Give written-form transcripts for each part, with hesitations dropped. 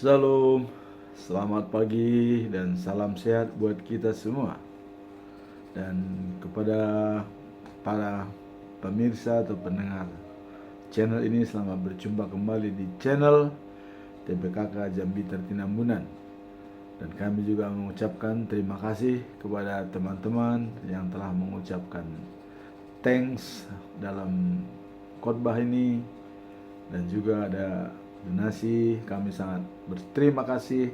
Shalom, selamat pagi dan salam sehat buat kita semua. Dan kepada para pemirsa atau pendengar channel ini, selamat berjumpa kembali di channel TPKK Jambi Tertinambunan. Dan kami juga mengucapkan terima kasih kepada teman-teman yang telah mengucapkan thanks dalam khotbah ini, dan juga ada donasi. Kami sangat berterima kasih.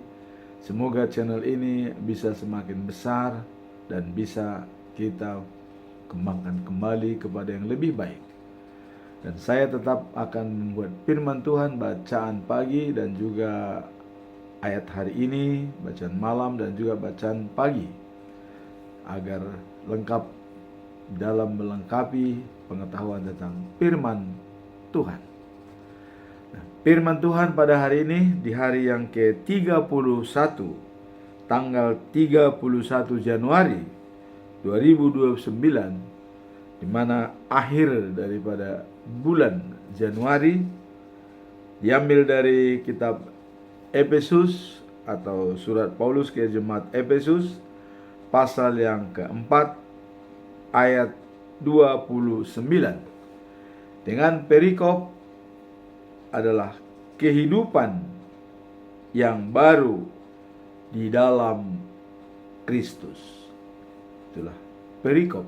Semoga channel ini bisa semakin besar dan bisa kita kembangkan kembali kepada yang lebih baik. Dan saya tetap akan membuat firman Tuhan, bacaan pagi dan juga ayat hari ini, bacaan malam dan juga bacaan pagi, agar lengkap dalam melengkapi pengetahuan tentang firman Tuhan. Firman Tuhan pada hari ini, di hari yang ke-31, tanggal 31 Januari 2029, di mana akhir daripada bulan Januari, diambil dari kitab Efesus atau surat Paulus ke jemaat Efesus, pasal yang keempat, ayat 29, dengan perikop adalah kehidupan yang baru di dalam Kristus. Itulah perikop.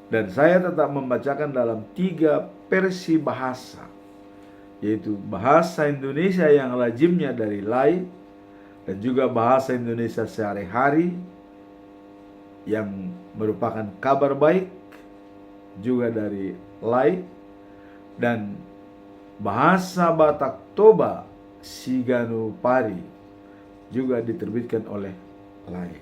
Dan saya tetap membacakan dalam 3 versi bahasa, yaitu bahasa Indonesia yang lazimnya dari Lai, dan juga bahasa Indonesia sehari-hari yang merupakan kabar baik juga dari Lai, dan bahasa Batak Toba Siganupari juga diterbitkan oleh Lai.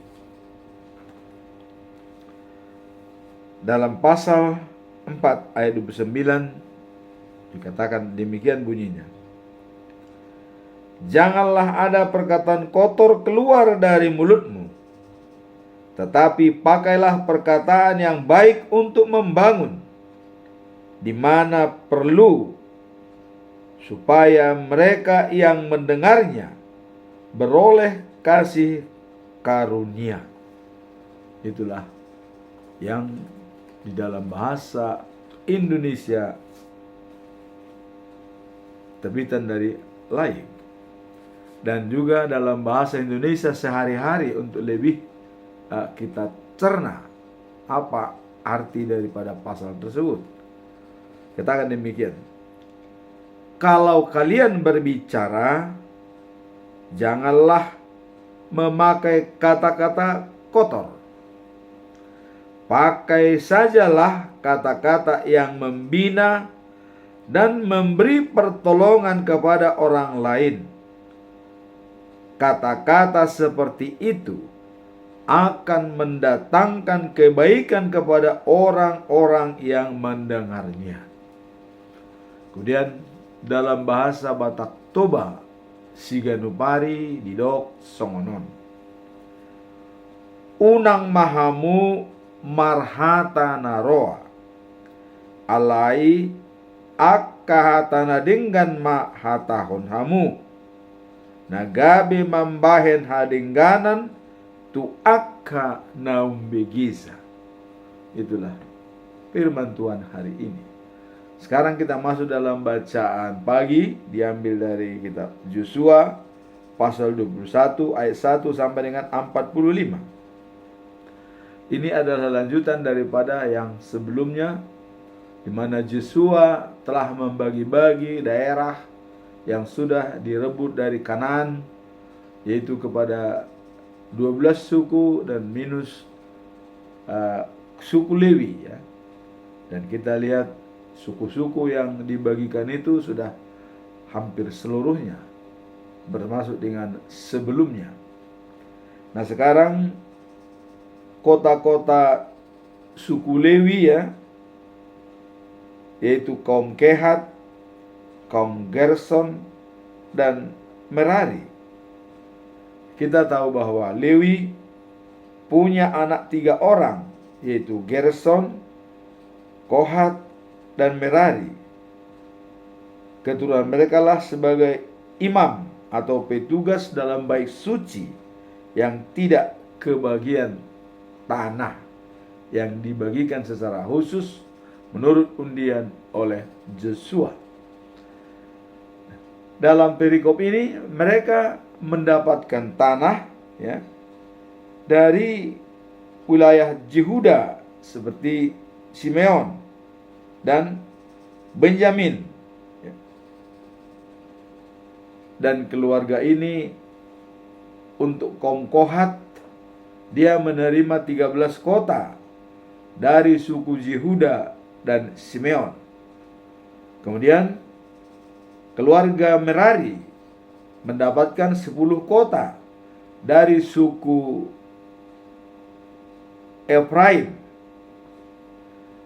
Dalam pasal 4 ayat 29 dikatakan demikian bunyinya: "Janganlah ada perkataan kotor keluar dari mulutmu, tetapi pakailah perkataan yang baik untuk membangun, di mana perlu, supaya mereka yang mendengarnya beroleh kasih karunia." Itulah yang di dalam bahasa Indonesia terbitan dari Lai, dan juga dalam bahasa Indonesia sehari-hari untuk lebih kita cerna apa arti daripada pasal tersebut. Katakan demikian: "Kalau kalian berbicara, janganlah memakai kata-kata kotor. Pakai sajalah kata-kata yang membina dan memberi pertolongan kepada orang lain. Kata-kata seperti itu akan mendatangkan kebaikan kepada orang-orang yang mendengarnya." Kemudian dalam bahasa Batak Toba Siganupari didok songonon: "Unang mahamu marhata naroa, alai akkahatana dinggan ma hatahon hamu, nagabe mambahen hadingganan tu akka naumbegisa." Itulah firman Tuhan hari ini. Sekarang kita masuk dalam bacaan pagi, diambil dari kitab Yosua pasal 21 ayat 1 sampai dengan 45. Ini adalah lanjutan daripada yang sebelumnya, di mana Yosua telah membagi-bagi daerah yang sudah direbut dari Kanaan, yaitu kepada 12 suku dan minus suku Lewi, ya. Dan kita lihat suku-suku yang dibagikan itu sudah hampir seluruhnya, bermasuk dengan sebelumnya. Nah, sekarang kota-kota suku Lewi, ya, yaitu kaum Kehat, kaum Gerson, dan Merari. Kita tahu bahwa Lewi punya anak 3 orang, yaitu Gerson, Kohat, dan Merari. Keturunan mereka lah sebagai imam atau petugas dalam bait suci yang tidak kebagian tanah yang dibagikan secara khusus menurut undian oleh Joshua. Dalam perikop ini mereka mendapatkan tanah ya dari wilayah Yehuda seperti Simeon dan Benyamin. Dan keluarga ini untuk kaum Kohat dia menerima 13 kota dari suku Yehuda dan Simeon. Kemudian keluarga Merari mendapatkan 10 kota dari suku Efraim.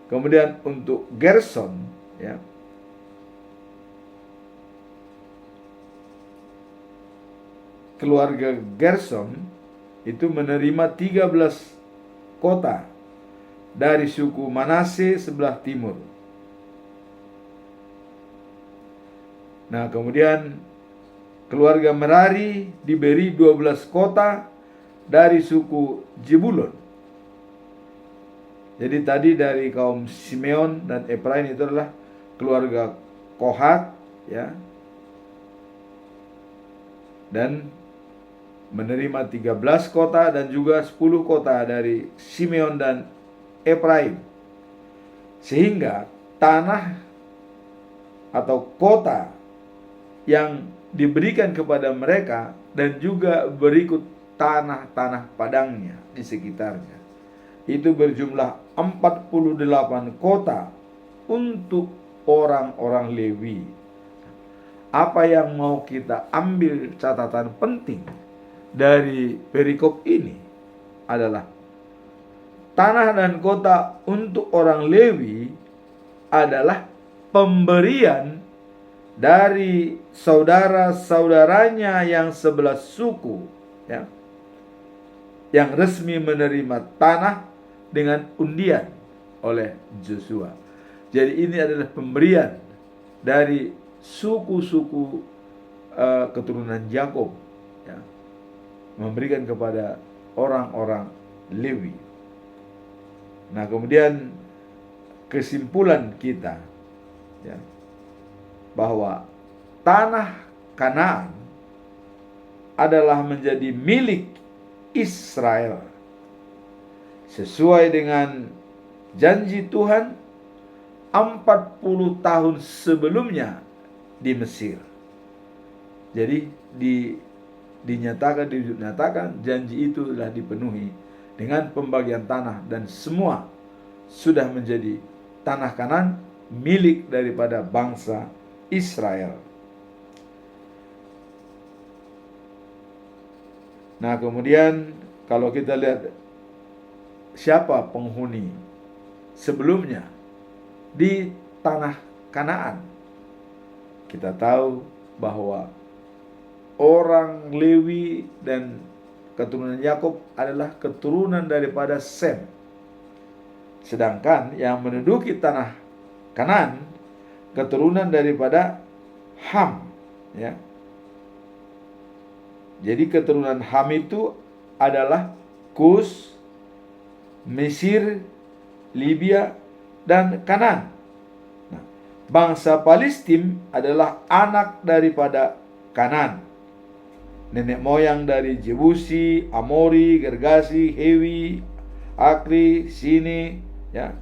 Kemudian untuk Gerson ya, keluarga Gerson itu menerima 13 kota dari suku Manase sebelah timur. Nah, kemudian keluarga Merari diberi 12 kota dari suku Zebulon. Jadi tadi dari kaum Simeon dan Efraim itu adalah keluarga Kohat ya. Dan menerima 13 kota dan juga 10 kota dari Simeon dan Efraim. Sehingga tanah atau kota yang diberikan kepada mereka dan juga berikut tanah-tanah padangnya di sekitarnya itu berjumlah 48 kota untuk orang-orang Lewi. Apa yang mau kita ambil catatan penting dari perikop ini adalah tanah dan kota untuk orang Lewi adalah pemberian dari saudara-saudaranya yang 11 suku ya, yang resmi menerima tanah dengan undian oleh Joshua. Jadi ini adalah pemberian dari suku-suku keturunan Yakub ya, memberikan kepada orang-orang Lewi. Nah, kemudian kesimpulan kita ya, bahwa tanah Kanaan adalah menjadi milik Israel sesuai dengan janji Tuhan 40 tahun sebelumnya di Mesir. Jadi dinyatakan janji itu telah dipenuhi dengan pembagian tanah dan semua sudah menjadi tanah Kanaan milik daripada bangsa Israel. Nah, kemudian kalau kita lihat siapa penghuni sebelumnya di tanah Kanaan, kita tahu bahwa orang Lewi dan keturunan Yakub adalah keturunan daripada Sem. Sedangkan yang menduduki tanah Kanaan keturunan daripada Ham ya. Jadi keturunan Ham itu adalah Kus, Mesir, Libya, dan Kanaan. Nah, bangsa Palestina adalah anak daripada Kanaan. Nenek moyang dari Jebusi, Amori, Gergasi, Hewi, Akri, Sini, ya,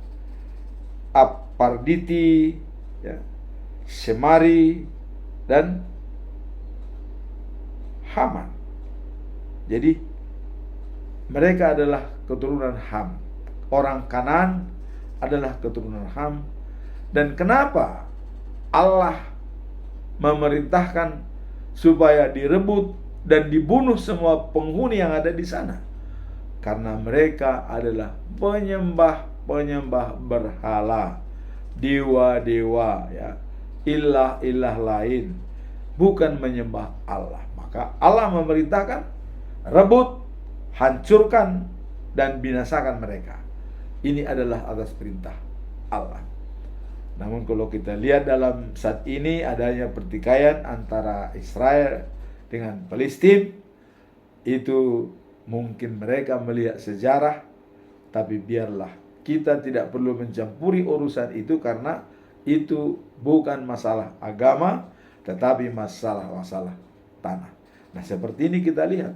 Aparditi, ya, Semari, dan Haman. Jadi mereka adalah keturunan Ham. Orang Kanaan adalah keturunan Ham. Dan kenapa Allah memerintahkan supaya direbut dan dibunuh semua penghuni yang ada di sana? Karena mereka adalah penyembah berhala, dewa-dewa ya, ilah-ilah lain, bukan menyembah Allah. Maka Allah memerintahkan rebut, hancurkan, dan binasakan mereka. Ini adalah atas perintah Allah. Namun kalau kita lihat dalam saat ini adanya pertikaian antara Israel dengan Palestina, itu mungkin mereka melihat sejarah, tapi biarlah kita tidak perlu mencampuri urusan itu, karena itu bukan masalah agama, tetapi masalah tanah. Nah, seperti ini kita lihat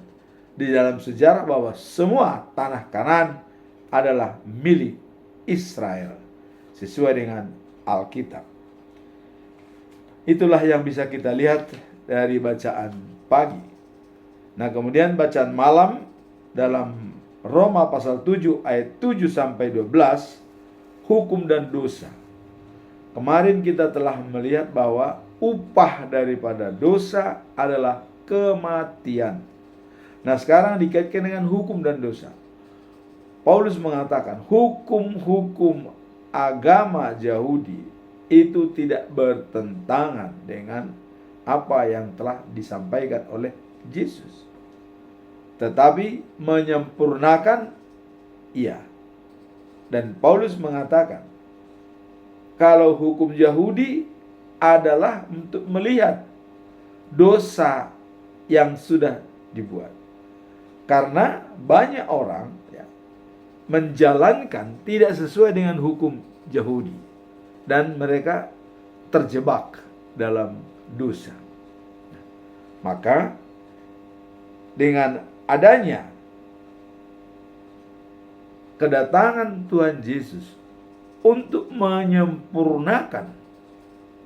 di dalam sejarah bahwa semua tanah Kanaan adalah milik Israel sesuai dengan Alkitab. Itulah yang bisa kita lihat dari bacaan pagi. Nah, kemudian bacaan malam dalam Roma pasal 7 ayat 7 sampai 12, hukum dan dosa. Kemarin kita telah melihat bahwa upah daripada dosa adalah kematian. Nah, sekarang dikaitkan dengan hukum dan dosa. Paulus mengatakan hukum-hukum agama Yahudi itu tidak bertentangan dengan apa yang telah disampaikan oleh Yesus, tetapi menyempurnakan iya. Dan Paulus mengatakan kalau hukum Yahudi adalah untuk melihat dosa yang sudah dibuat, karena banyak orang menjalankan tidak sesuai dengan hukum Yahudi dan mereka terjebak dalam dosa. Maka dengan adanya kedatangan Tuhan Yesus untuk menyempurnakan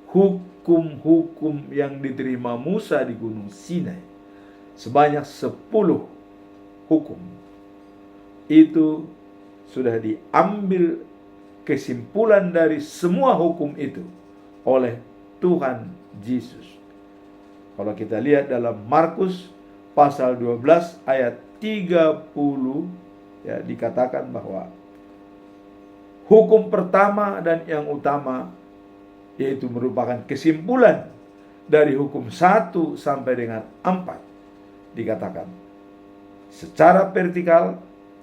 hukum-hukum yang diterima Musa di Gunung Sinai, sebanyak 10 hukum, itu sudah diambil kesimpulan dari semua hukum itu oleh Tuhan Yesus. Kalau kita lihat dalam Markus pasal 12 ayat 30, dikatakan bahwa hukum pertama dan yang utama, yaitu merupakan kesimpulan dari hukum 1 sampai dengan 4, dikatakan secara vertikal,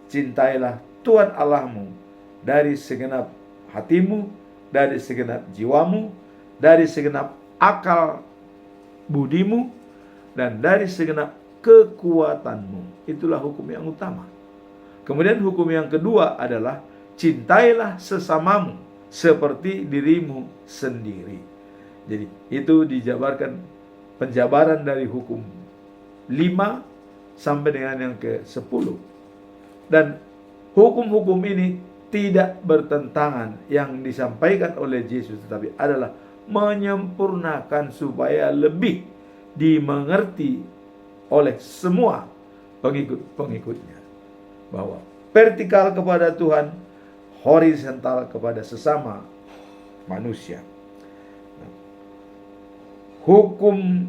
cintailah Tuhan Allahmu dari segenap hatimu, dari segenap jiwamu, dari segenap akal budimu, dan dari segenap kekuatanmu. Itulah hukum yang utama. Kemudian hukum yang kedua adalah cintailah sesamamu seperti dirimu sendiri. Jadi itu dijabarkan penjabaran dari hukum 5 sampai dengan yang ke-10. Dan hukum-hukum ini tidak bertentangan yang disampaikan oleh Yesus, tetapi adalah menyempurnakan supaya lebih dimengerti oleh semua pengikut-pengikutnya, bahwa vertikal kepada Tuhan, horizontal kepada sesama manusia. Hukum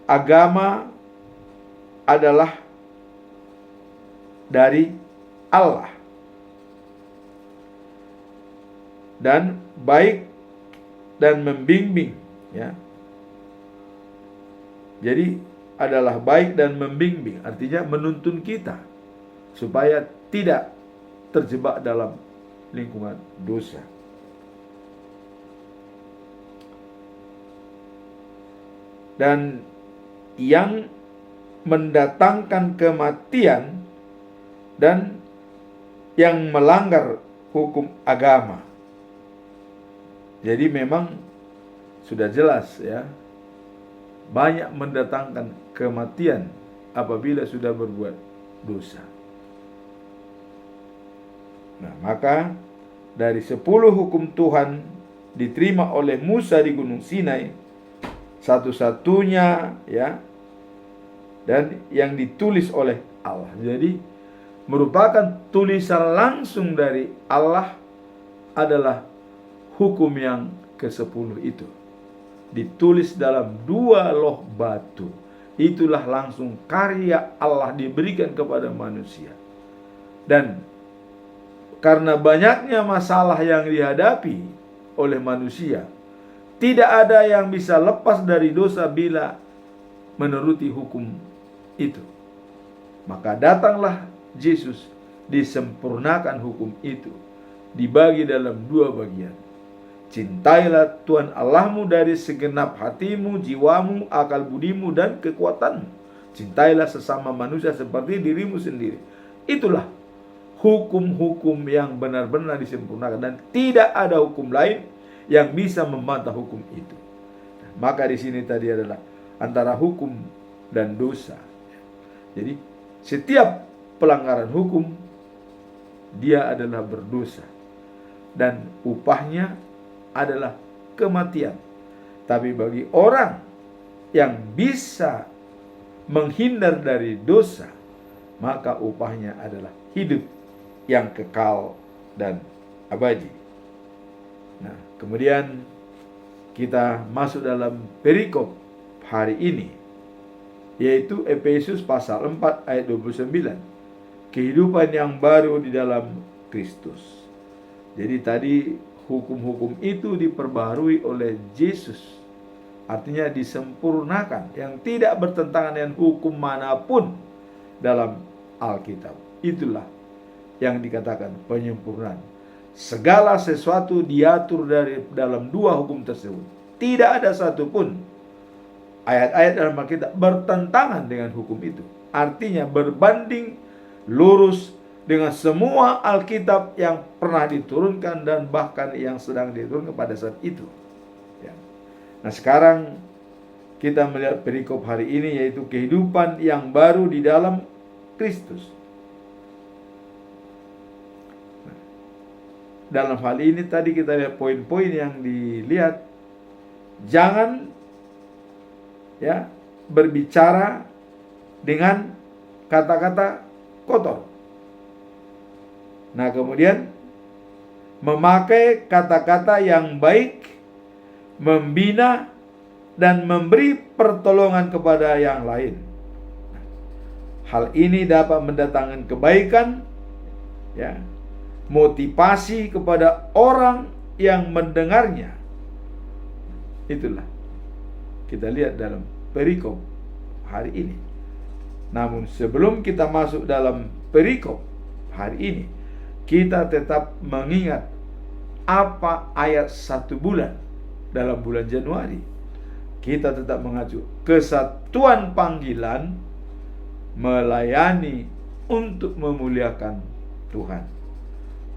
agama adalah dari Allah dan baik dan membimbing, Jadi adalah baik dan membimbing, artinya menuntun kita supaya tidak terjebak dalam lingkungan dosa. Dan yang mendatangkan kematian dan yang melanggar hukum agama. Jadi memang sudah jelas, banyak mendatangkan kematian apabila sudah berbuat dosa. Nah, maka dari 10 hukum Tuhan diterima oleh Musa di Gunung Sinai, satu-satunya dan yang ditulis oleh Allah. Jadi merupakan tulisan langsung dari Allah adalah hukum yang ke-10 itu. Ditulis dalam 2 loh batu. Itulah langsung karya Allah diberikan kepada manusia. Dan karena banyaknya masalah yang dihadapi oleh manusia, tidak ada yang bisa lepas dari dosa bila menuruti hukum itu. Maka datanglah Yesus, disempurnakan hukum itu, dibagi dalam 2 bagian. Cintailah Tuhan Allahmu dari segenap hatimu, jiwamu, akal budimu, dan kekuatanmu. Cintailah sesama manusia seperti dirimu sendiri. Itulah hukum-hukum yang benar-benar disempurnakan, dan tidak ada hukum lain yang bisa membantah hukum itu. Maka di sini tadi adalah antara hukum dan dosa. Jadi setiap pelanggaran hukum dia adalah berdosa, dan upahnya adalah kematian. Tapi bagi orang yang bisa menghindar dari dosa, maka upahnya adalah hidup yang kekal dan abadi. Nah, kemudian kita masuk dalam perikop hari ini, yaitu Efesus pasal 4 ayat 29. Kehidupan yang baru di dalam Kristus. Jadi tadi hukum-hukum itu diperbaharui oleh Yesus. Artinya disempurnakan, yang tidak bertentangan dengan hukum manapun dalam Alkitab. Itulah yang dikatakan penyempurnaan. Segala sesuatu diatur dari dalam dua hukum tersebut. Tidak ada satupun ayat-ayat dalam Alkitab bertentangan dengan hukum itu. Artinya berbanding lurus dengan semua Alkitab yang pernah diturunkan dan bahkan yang sedang diturunkan pada saat itu. Ya. Nah, sekarang kita melihat perikop hari ini, yaitu kehidupan yang baru di dalam Kristus. Nah, dalam hal ini tadi kita lihat poin-poin yang dilihat. Jangan berbicara dengan kata-kata kotor. Nah, kemudian memakai kata-kata yang baik, membina dan memberi pertolongan kepada yang lain. Hal ini dapat mendatangkan kebaikan, motivasi kepada orang yang mendengarnya. Itulah kita lihat dalam perikop hari ini. Namun sebelum kita masuk dalam perikop hari ini, kita tetap mengingat apa ayat 1 bulan dalam bulan Januari. Kita tetap mengacu kesatuan panggilan melayani untuk memuliakan Tuhan.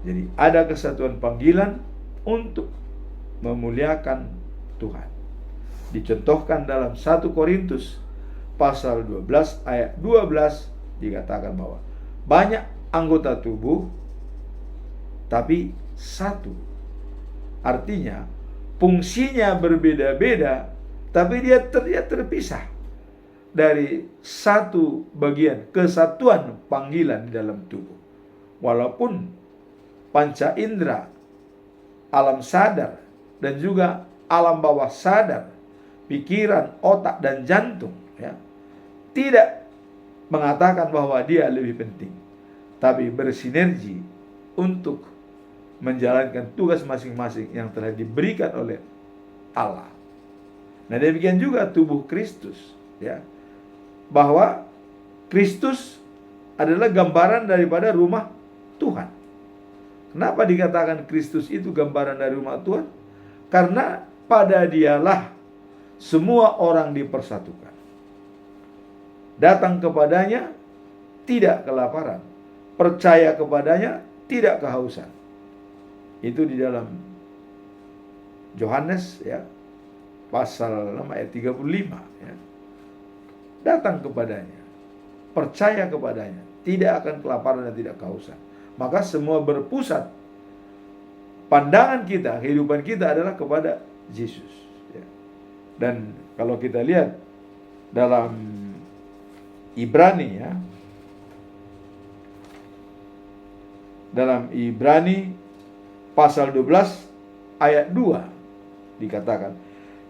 Jadi ada kesatuan panggilan untuk memuliakan Tuhan. Dicontohkan dalam 1 Korintus pasal 12 ayat 12, dikatakan bahwa banyak anggota tubuh tapi satu. Artinya fungsinya berbeda-beda, tapi dia terpisah dari satu bagian kesatuan panggilan di dalam tubuh. Walaupun panca indera, alam sadar, dan juga alam bawah sadar, pikiran, otak, dan jantung, tidak mengatakan bahwa dia lebih penting, tapi bersinergi untuk menjalankan tugas masing-masing yang telah diberikan oleh Allah. Nah, demikian juga tubuh Kristus, bahwa Kristus adalah gambaran daripada rumah Tuhan. Kenapa dikatakan Kristus itu gambaran dari rumah Tuhan? Karena pada dialah semua orang dipersatukan. Datang kepadanya tidak kelaparan, percaya kepadanya tidak kehausan. Itu di dalam Yohanes pasal 6 ayat 35. Datang kepadanya, percaya kepadanya, tidak akan kelaparan dan tidak kehausan. Maka semua berpusat, pandangan kita, kehidupan kita adalah kepada Yesus. Dan kalau kita lihat dalam Ibrani, dalam Ibrani pasal 12 ayat 2 dikatakan,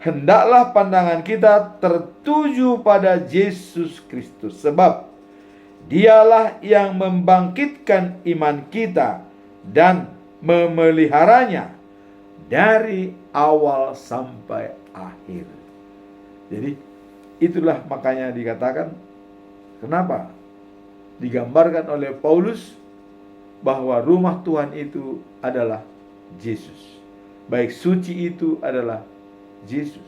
hendaklah pandangan kita tertuju pada Yesus Kristus, sebab dialah yang membangkitkan iman kita dan memeliharanya dari awal sampai akhir. Jadi itulah makanya dikatakan, kenapa digambarkan oleh Paulus bahwa rumah Tuhan itu adalah Yesus. Baik suci itu adalah Yesus.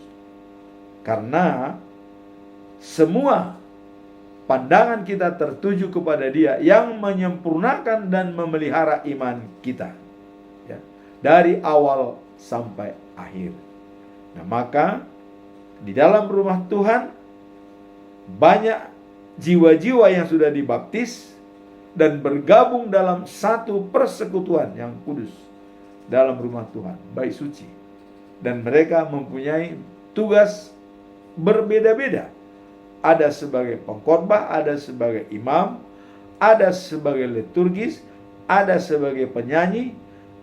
Karena semua pandangan kita tertuju kepada Dia yang menyempurnakan dan memelihara iman kita, ya, dari awal sampai akhir. Nah, maka di dalam rumah Tuhan banyak jiwa-jiwa yang sudah dibaptis dan bergabung dalam satu persekutuan yang kudus dalam rumah Tuhan, baik suci. Dan mereka mempunyai tugas berbeda-beda. Ada sebagai pengkhotbah, ada sebagai imam, ada sebagai liturgis, ada sebagai penyanyi,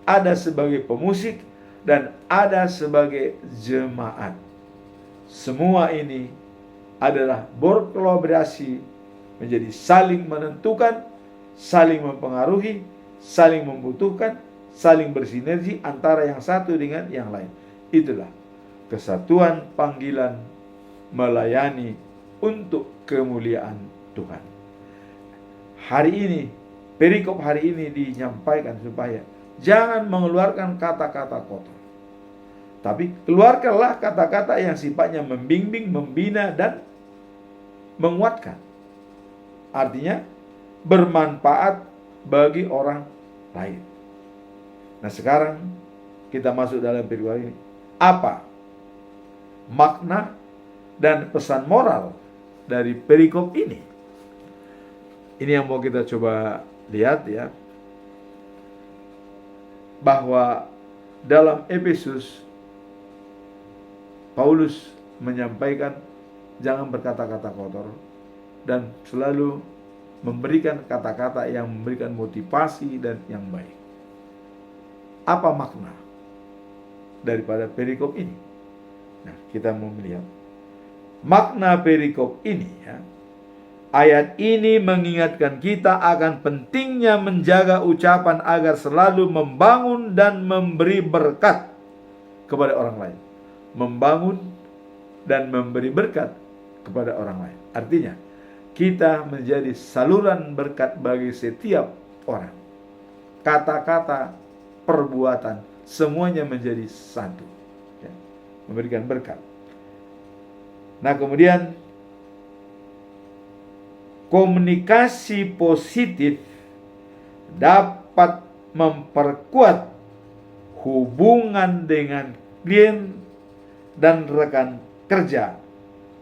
ada sebagai pemusik, dan ada sebagai jemaat. Semua ini adalah berkolaborasi menjadi saling menentukan, saling mempengaruhi, saling membutuhkan, saling bersinergi antara yang satu dengan yang lain. Itulah kesatuan panggilan melayani untuk kemuliaan Tuhan. Hari ini, perikop hari ini dinyampaikan supaya jangan mengeluarkan kata-kata kotor, tapi keluarkanlah kata-kata yang sifatnya membimbing, membina, dan menguatkan. Artinya bermanfaat bagi orang lain. Nah, sekarang kita masuk dalam perikop ini. Apa makna dan pesan moral dari perikop ini? Ini yang mau kita coba lihat, ya. Bahwa dalam Efesus Paulus menyampaikan jangan berkata-kata kotor dan selalu memberikan kata-kata yang memberikan motivasi dan yang baik. Apa makna daripada perikop ini? Nah, kita mau melihat makna perikop ini, ya. Ayat ini mengingatkan kita akan pentingnya menjaga ucapan agar selalu membangun dan memberi berkat kepada orang lain. Membangun dan memberi berkat kepada orang lain. Artinya, kita menjadi saluran berkat bagi setiap orang. Kata-kata, perbuatan, semuanya menjadi satu, ya, memberikan berkat. Nah, kemudian komunikasi positif dapat memperkuat hubungan dengan klien dan rekan kerja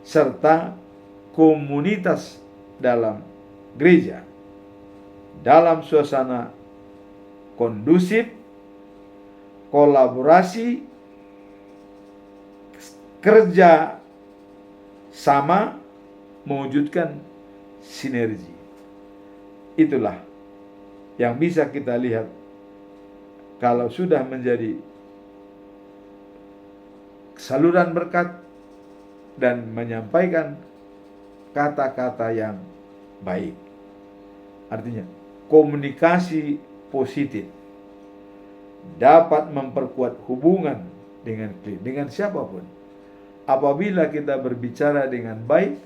serta komunitas dalam gereja dalam suasana kondusif, kolaborasi, kerja sama, mewujudkan sinergi. Itulah yang bisa kita lihat kalau sudah menjadi saluran berkat dan menyampaikan kata-kata yang baik. Artinya, komunikasi positif dapat memperkuat hubungan dengan siapapun. Apabila kita berbicara dengan baik,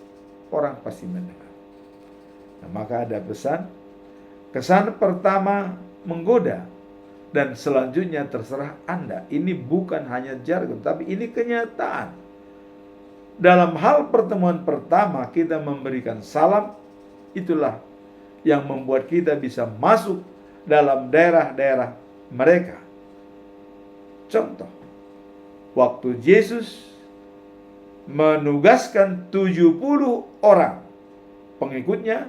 orang pasti mendengar. Nah, maka ada pesan. Kesan pertama menggoda, dan selanjutnya terserah Anda. Ini bukan hanya jargon, tapi ini kenyataan. Dalam hal pertemuan pertama kita memberikan salam, itulah yang membuat kita bisa masuk dalam daerah-daerah mereka. Contoh, waktu Yesus menugaskan 70 orang pengikutnya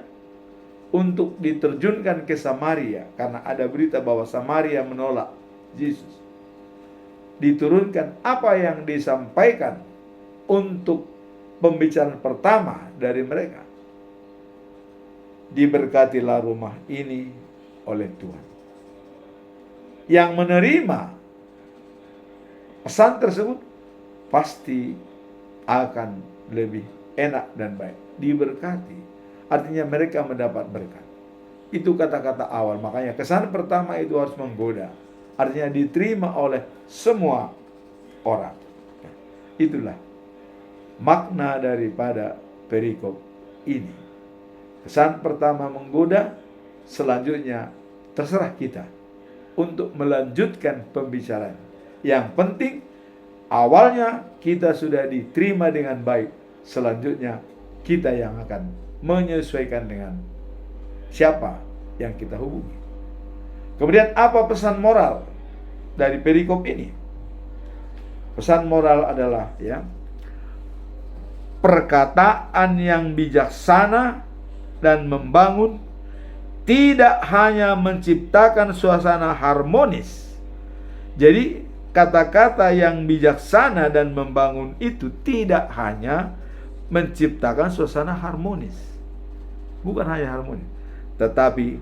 untuk diterjunkan ke Samaria karena ada berita bahwa Samaria menolak Yesus. Diturunkan apa yang disampaikan untuk pembicaraan pertama dari mereka. Diberkatilah rumah ini oleh Tuhan. Yang menerima pesan tersebut pasti akan lebih enak dan baik. Diberkati. Artinya mereka mendapat berkat. Itu kata-kata awal. Makanya kesan pertama itu harus menggoda. Artinya diterima oleh semua orang. Itulah makna daripada perikop ini. Kesan pertama menggoda, selanjutnya terserah kita untuk melanjutkan pembicaraan. Yang penting awalnya kita sudah diterima dengan baik. Selanjutnya kita yang akan menyesuaikan dengan siapa yang kita hubungi. Kemudian apa pesan moral dari perikop ini? Pesan moral adalah perkataan yang bijaksana dan membangun tidak hanya menciptakan suasana harmonis. Jadi kata-kata yang bijaksana dan membangun itu tidak hanya menciptakan suasana harmonis, bukan hanya harmonis, tetapi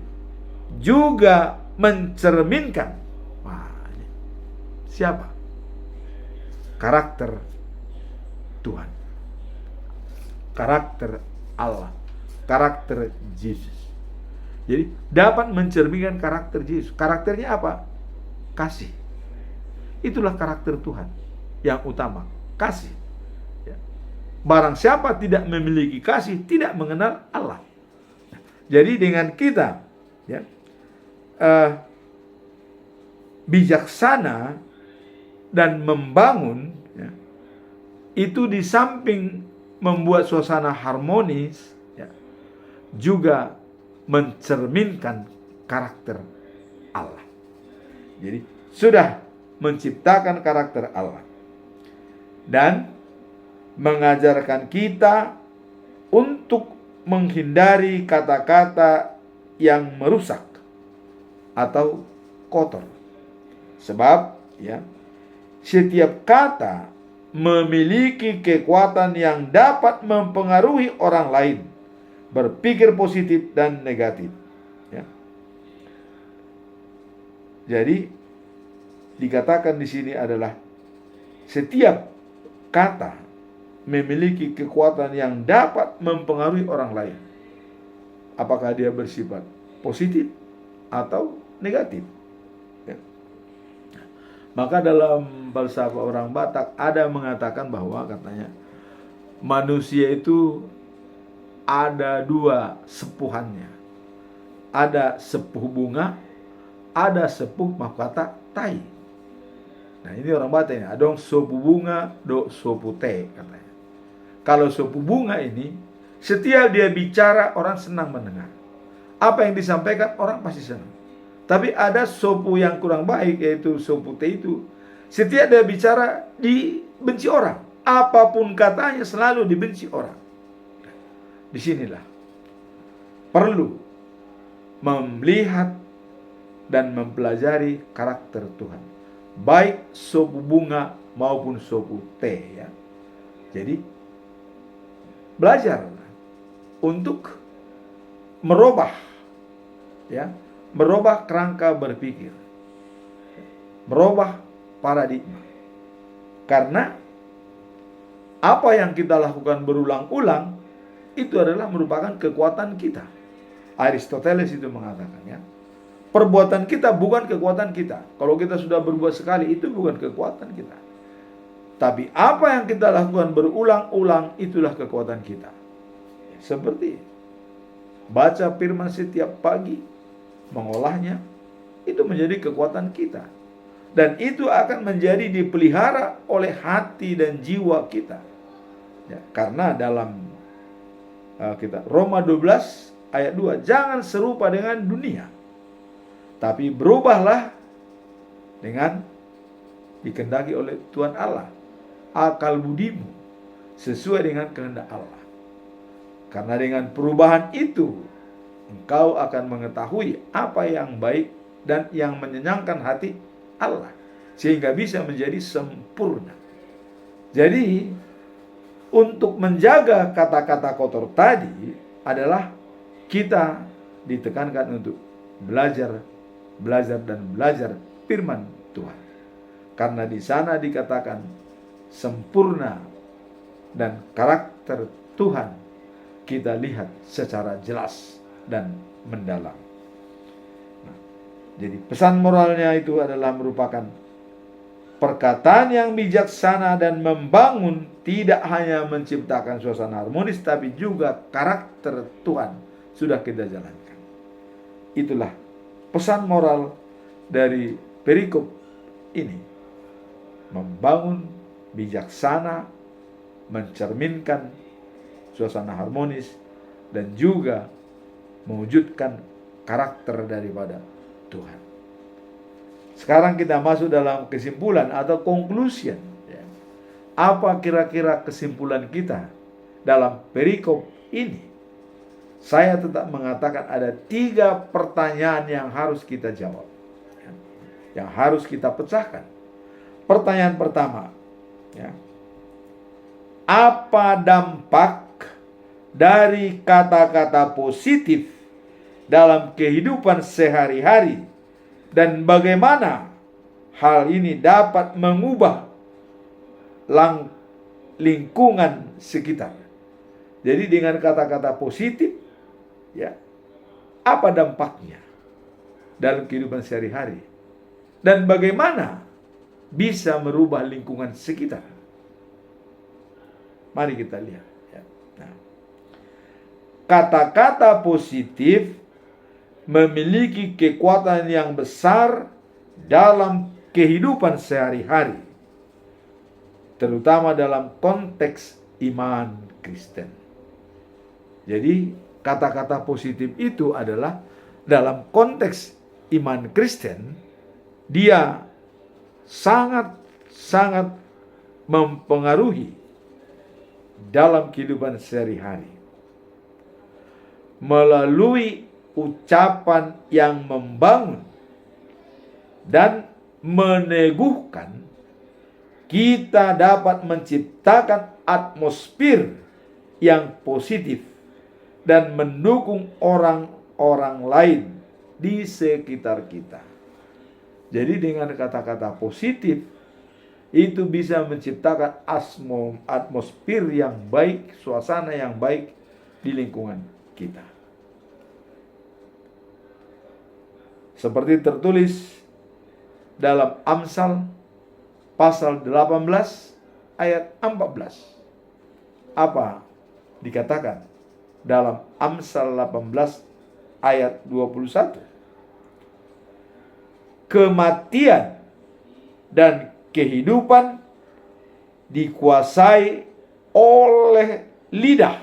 juga mencerminkan siapa? Karakter Tuhan, karakter Allah, karakter Yesus. Jadi dapat mencerminkan karakter Yesus. Karakternya apa? Kasih. Itulah karakter Tuhan yang utama, kasih. Barang siapa tidak memiliki kasih, tidak mengenal Allah. Jadi dengan kita bijaksana dan membangun, itu di samping membuat suasana harmonis, juga mencerminkan karakter Allah. Jadi sudah menciptakan karakter Allah dan mengajarkan kita untuk menghindari kata-kata yang merusak atau kotor. Sebab setiap kata memiliki kekuatan yang dapat mempengaruhi orang lain berpikir positif dan negatif. Jadi dikatakan di sini adalah setiap kata memiliki kekuatan yang dapat mempengaruhi orang lain. Apakah dia bersifat positif atau negatif. Maka dalam falsafah orang Batak ada mengatakan bahwa katanya manusia itu ada dua sepuhannya. Ada sepuh bunga, ada sepuh mahkota tai. Nah ini orang Batak ini, adong sopu bunga, do sopu teh katanya. Kalau sopu bunga ini, setiap dia bicara orang senang mendengar. Apa yang disampaikan orang pasti senang. Tapi ada sopu yang kurang baik, yaitu sopu teh itu. Setiap dia bicara dibenci orang. Apapun katanya selalu dibenci orang. Disinilah perlu melihat dan mempelajari karakter Tuhan. Baik sopu bunga maupun sopu teh. Jadi belajar untuk merubah merubah kerangka berpikir, merubah paradigma. Karena apa yang kita lakukan berulang-ulang itu adalah merupakan kekuatan kita. Aristoteles itu mengatakan perbuatan kita bukan kekuatan kita. Kalau kita sudah berbuat sekali itu bukan kekuatan kita. Tapi apa yang kita lakukan berulang-ulang itulah kekuatan kita. Seperti baca firman setiap pagi, mengolahnya, itu menjadi kekuatan kita. Dan itu akan menjadi dipelihara oleh hati dan jiwa kita. Karena dalam kita Roma 12 ayat 2, jangan serupa dengan dunia, tapi berubahlah dengan dikehendaki oleh Tuhan Allah akal budimu sesuai dengan kehendak Allah. Karena dengan perubahan itu engkau akan mengetahui apa yang baik dan yang menyenangkan hati Allah, sehingga bisa menjadi sempurna. Jadi untuk menjaga kata-kata kotor tadi adalah kita ditekankan untuk belajar firman Tuhan. Karena di sana dikatakan sempurna dan karakter Tuhan kita lihat secara jelas dan mendalam. Jadi pesan moralnya itu adalah merupakan perkataan yang bijaksana dan membangun, tidak hanya menciptakan suasana harmonis, tapi juga karakter Tuhan sudah kita jalankan. Itulah pesan moral dari perikop ini. membangun, bijaksana, mencerminkan suasana harmonis, dan juga mewujudkan karakter daripada Tuhan. Sekarang kita masuk dalam kesimpulan atau conclusion. Apa kira-kira kesimpulan kita dalam perikop ini? Saya tetap mengatakan ada 3 pertanyaan yang harus kita jawab, yang harus kita pecahkan. Pertanyaan pertama, apa dampak dari kata-kata positif dalam kehidupan sehari-hari, dan bagaimana hal ini dapat mengubah lingkungan sekitar? Jadi dengan kata-kata positif, apa dampaknya dalam kehidupan sehari-hari, dan bagaimana bisa merubah lingkungan sekitar? Mari kita lihat. Kata-kata positif memiliki kekuatan yang besar dalam kehidupan sehari-hari, terutama dalam konteks iman Kristen. Jadi kata-kata positif itu adalah dalam konteks iman Kristen, dia sangat mempengaruhi dalam kehidupan sehari-hari. Melalui ucapan yang membangun dan meneguhkan, kita dapat menciptakan atmosfer yang positif dan mendukung orang-orang lain di sekitar kita. Jadi dengan kata-kata positif itu bisa menciptakan atmosfer yang baik, suasana yang baik di lingkungan kita. Seperti tertulis dalam Amsal pasal 18 ayat 14. Apa dikatakan dalam Amsal 18 ayat 21? Kematian dan kehidupan dikuasai oleh lidah.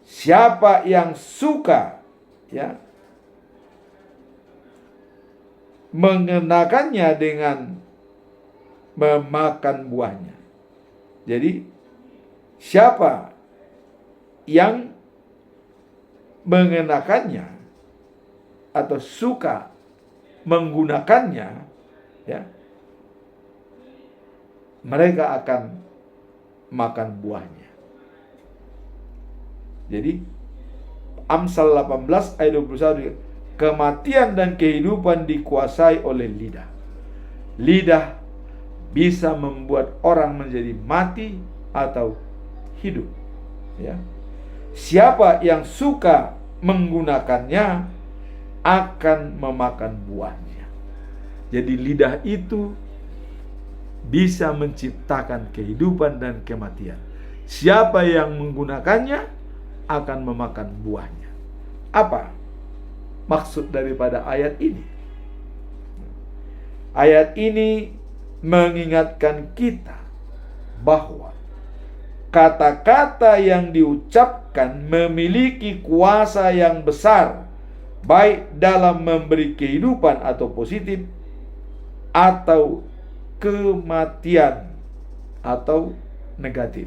Siapa yang suka mengenakannya dengan memakan buahnya. Jadi siapa yang mengenakannya atau suka menggunakannya, mereka akan makan buahnya. Jadi Amsal 18 ayat 21, kematian dan kehidupan dikuasai oleh lidah. Lidah bisa membuat orang menjadi mati atau hidup. Siapa yang suka menggunakannya akan memakan buahnya. Jadi lidah itu bisa menciptakan kehidupan dan kematian. Siapa yang menggunakannya akan memakan buahnya. Apa maksud daripada ayat ini? Ayat ini mengingatkan kita bahwa kata-kata yang diucapkan memiliki kuasa yang besar, baik dalam memberi kehidupan atau positif, atau kematian atau negatif.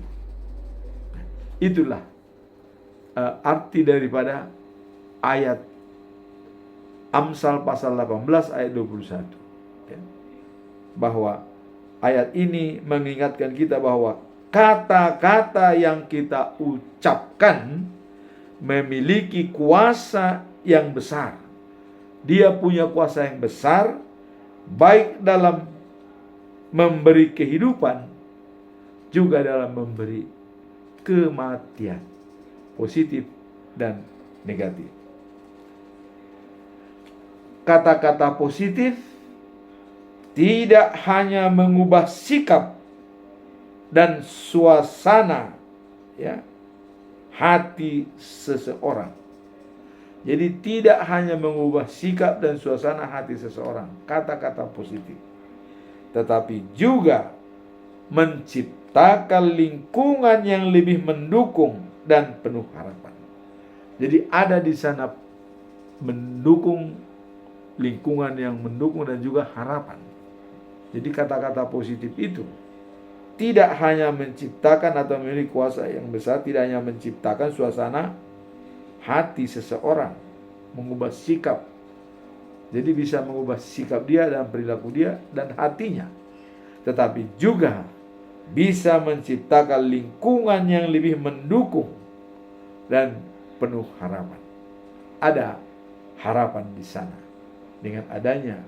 Itulah arti daripada ayat Amsal pasal 18 ayat 21. Bahwa ayat ini mengingatkan kita bahwa kata-kata yang kita ucapkan memiliki kuasa yang besar. Dia punya kuasa yang besar, baik dalam memberi kehidupan, juga dalam memberi kematian, positif dan negatif. Kata-kata positif tidak hanya mengubah sikap dan suasana hati seseorang. Jadi tidak hanya mengubah sikap dan suasana hati seseorang, kata-kata positif. tetapi juga menciptakan lingkungan yang lebih mendukung dan penuh harapan. Jadi ada di sana mendukung, lingkungan yang mendukung dan juga harapan. Jadi kata-kata positif itu tidak hanya menciptakan atau memiliki kuasa yang besar, tidak hanya menciptakan suasana hati seseorang, mengubah sikap. Jadi bisa mengubah sikap dia dan perilaku dia dan hatinya. Tetapi juga bisa menciptakan lingkungan yang lebih mendukung dan penuh harapan. Ada harapan di sana dengan adanya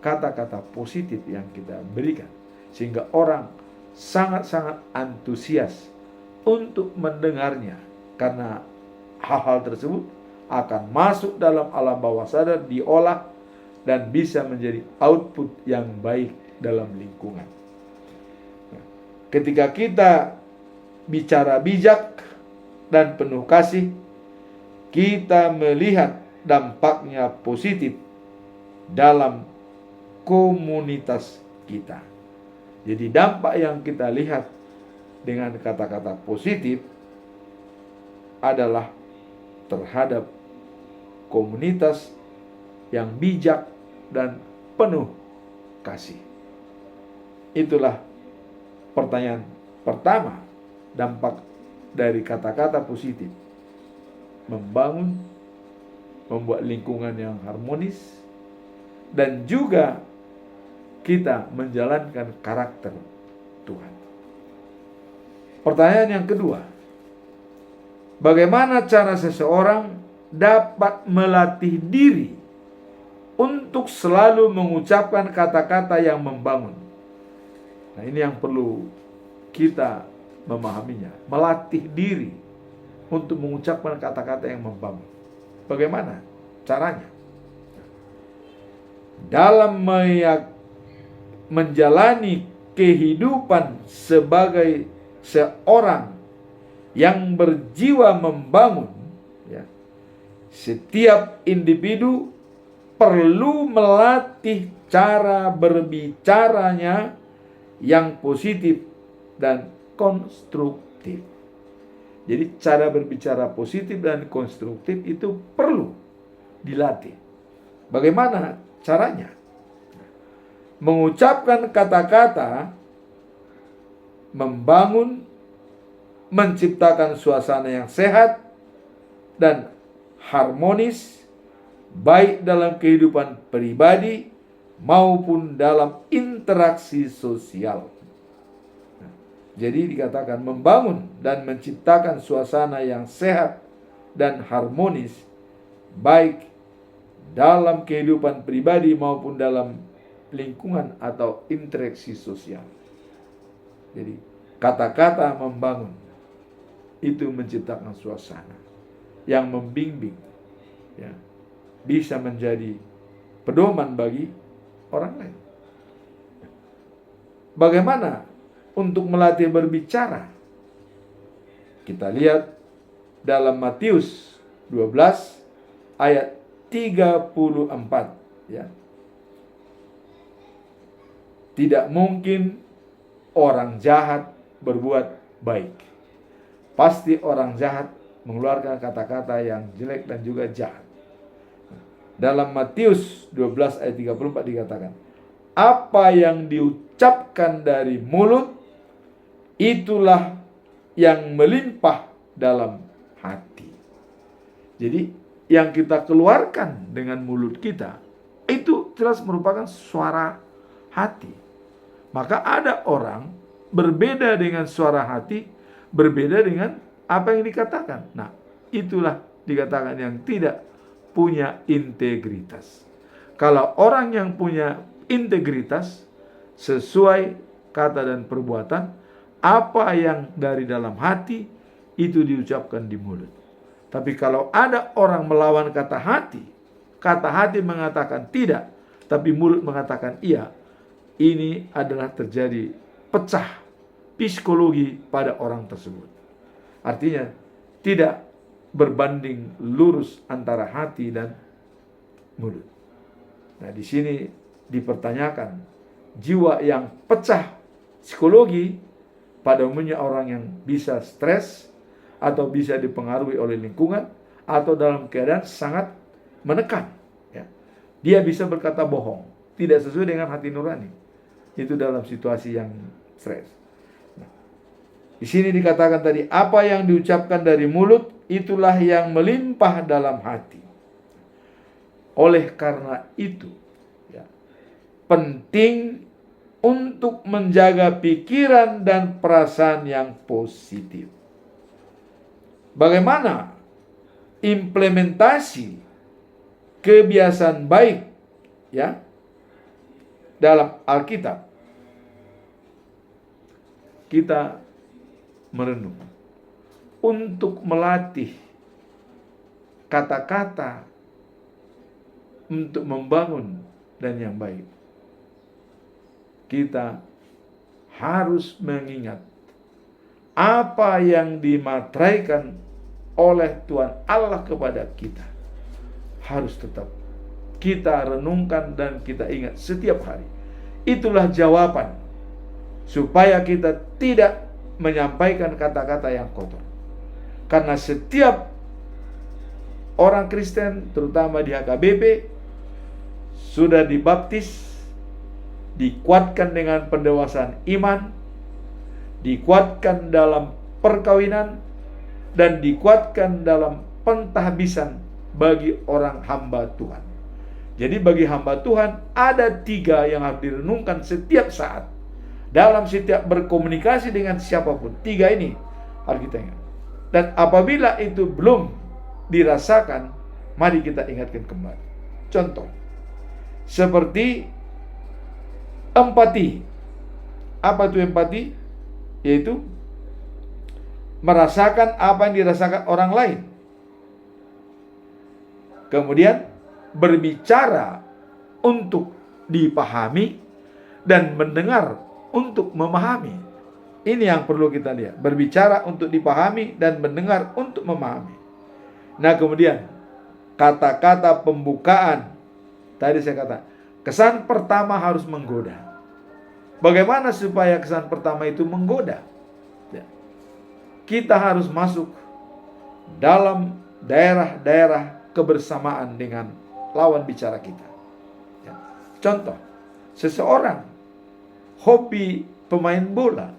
kata-kata positif yang kita berikan, sehingga orang sangat-sangat antusias untuk mendengarnya, karena hal-hal tersebut akan masuk dalam alam bawah sadar, diolah dan bisa menjadi output yang baik dalam lingkungan. Ketika kita bicara bijak dan penuh kasih, kita melihat dampaknya positif dalam komunitas kita. Jadi dampak yang kita lihat dengan kata-kata positif adalah terhadap komunitas yang bijak dan penuh kasih. Itulah pertanyaan pertama, dampak dari kata-kata positif. Membangun, membuat lingkungan yang harmonis, dan juga kita menjalankan karakter Tuhan. Pertanyaan yang kedua, bagaimana cara seseorang dapat melatih diri untuk selalu mengucapkan kata-kata yang membangun? Nah, ini yang perlu kita memahaminya. Melatih diri untuk mengucapkan kata-kata yang membangun. Bagaimana caranya? Dalam menjalani kehidupan sebagai seorang yang berjiwa membangun, ya, setiap individu perlu melatih cara berbicaranya yang positif dan konstruktif. Jadi cara berbicara positif dan konstruktif itu perlu dilatih. Bagaimana caranya? Mengucapkan kata-kata membangun, menciptakan suasana yang sehat dan harmonis, baik dalam kehidupan pribadi maupun dalam interaksi sosial. Jadi dikatakan membangun dan menciptakan suasana yang sehat dan harmonis, baik dalam kehidupan pribadi maupun dalam lingkungan atau interaksi sosial. Jadi kata-kata membangun itu menciptakan suasana yang membimbing, ya, bisa menjadi pedoman bagi orang lain. Bagaimana untuk melatih berbicara? Kita lihat dalam Matius 12 ayat 34, ya. Tidak mungkin orang jahat berbuat baik. Pasti orang jahat mengeluarkan kata-kata yang jelek dan juga jahat. Dalam Matius 12 ayat 34 dikatakan, apa yang diucapkan dari mulut, itulah yang melimpah dalam hati. Jadi yang kita keluarkan dengan mulut kita, itu jelas merupakan suara hati. Maka ada orang berbeda dengan suara hati, berbeda dengan apa yang dikatakan. Nah, itulah dikatakan yang tidak punya integritas. Kalau orang yang punya integritas, sesuai kata dan perbuatan, apa yang dari dalam hati itu diucapkan di mulut. Tapi kalau ada orang melawan kata hati mengatakan tidak, tapi mulut mengatakan iya, ini adalah terjadi pecah psikologi pada orang tersebut. Artinya tidak berbanding lurus antara hati dan mulut. Nah, di sini dipertanyakan jiwa yang pecah psikologi, pada umumnya orang yang bisa stres atau bisa dipengaruhi oleh lingkungan atau dalam keadaan sangat menekan, ya. Dia bisa berkata bohong, tidak sesuai dengan hati nurani. Itu dalam situasi yang stres. Di sini dikatakan tadi, apa yang diucapkan dari mulut, itulah yang melimpah dalam hati. Oleh karena itu, ya, penting untuk menjaga pikiran dan perasaan yang positif. Bagaimana implementasi kebiasaan baik, ya, dalam Alkitab? Kita merenung untuk melatih kata-kata untuk membangun dan yang baik. Kita harus mengingat apa yang dimateraikan oleh Tuhan Allah kepada kita. Harus tetap kita renungkan dan kita ingat setiap hari. Itulah jawaban supaya kita tidak menyampaikan kata-kata yang kotor. Karena setiap orang Kristen, terutama di HKBP, sudah dibaptis, dikuatkan dengan pendewasaan iman, dikuatkan dalam perkawinan, dan dikuatkan dalam pentahbisan bagi orang hamba Tuhan. Jadi bagi hamba Tuhan ada 3 yang harus direnungkan setiap saat. Dalam setiap berkomunikasi dengan siapapun, 3 ini harus kita ingat. Dan apabila itu belum dirasakan, mari kita ingatkan kembali. Contoh, seperti empati. Apa itu empati? Yaitu merasakan apa yang dirasakan orang lain. Kemudian berbicara untuk dipahami dan mendengar untuk memahami. Ini yang perlu kita lihat. Berbicara untuk dipahami dan mendengar untuk memahami. Nah, kemudian kata-kata pembukaan. Tadi saya kata, kesan pertama harus menggoda. Bagaimana supaya kesan pertama itu menggoda? Ya. Kita harus masuk dalam daerah-daerah kebersamaan dengan lawan bicara kita. Ya. Contoh, seseorang hobi pemain bola,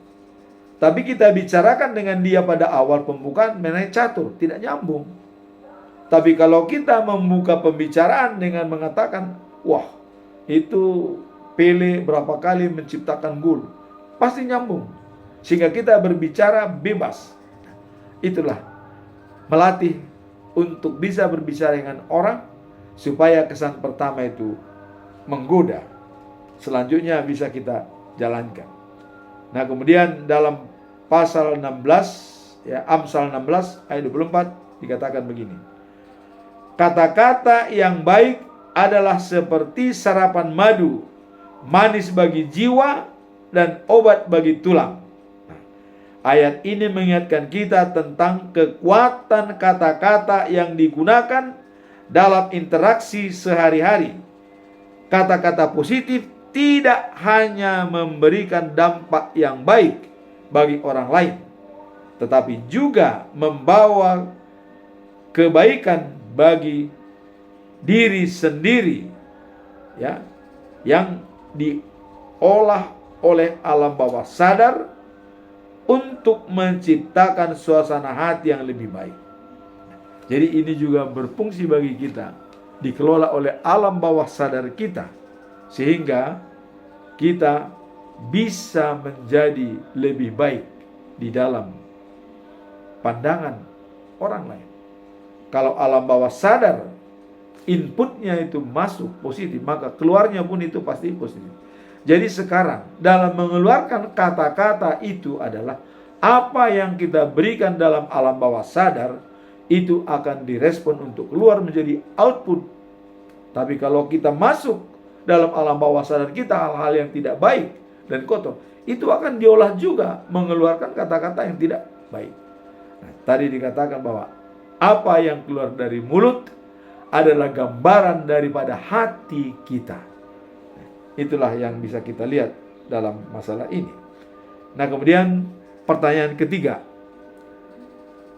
tapi kita bicarakan dengan dia pada awal pembukaan mengenai catur, tidak nyambung. Tapi kalau kita membuka pembicaraan dengan mengatakan, wah, itu Pele berapa kali menciptakan gol, pasti nyambung. Sehingga kita berbicara bebas. Itulah melatih untuk bisa berbicara dengan orang supaya kesan pertama itu menggoda. Selanjutnya bisa kita jalankan. Nah, kemudian dalam pasal 16, ya, Amsal 16 ayat 24 dikatakan begini. Kata-kata yang baik adalah seperti sarapan madu, manis bagi jiwa dan obat bagi tulang. Nah, ayat ini mengingatkan kita tentang kekuatan kata-kata yang digunakan dalam interaksi sehari-hari. Kata-kata positif tidak hanya memberikan dampak yang baik bagi orang lain, tetapi juga membawa kebaikan bagi diri sendiri, ya, yang diolah oleh alam bawah sadar untuk menciptakan suasana hati yang lebih baik. Jadi ini juga berfungsi bagi kita, dikelola oleh alam bawah sadar kita, sehingga kita bisa menjadi lebih baik di dalam pandangan orang lain. Kalau alam bawah sadar inputnya itu masuk positif, maka keluarnya pun itu pasti positif. Jadi sekarang dalam mengeluarkan kata-kata itu adalah apa yang kita berikan dalam alam bawah sadar itu akan direspon untuk keluar menjadi output. Tapi kalau kita masuk dalam alam bawah sadar kita hal-hal yang tidak baik dan kotor, itu akan diolah juga mengeluarkan kata-kata yang tidak baik. Nah, tadi dikatakan bahwa apa yang keluar dari mulut adalah gambaran daripada hati kita. Itulah yang bisa kita lihat dalam masalah ini. Nah, kemudian pertanyaan ketiga.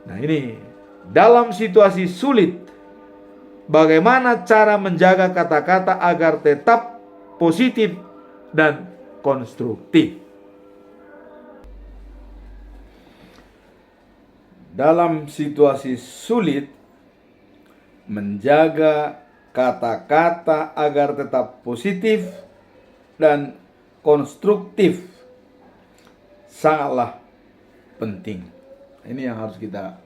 Nah, ini dalam situasi sulit, bagaimana cara menjaga kata-kata agar tetap positif dan konstruktif? Dalam situasi sulit, menjaga kata-kata agar tetap positif dan konstruktif sangatlah penting. Ini yang harus kita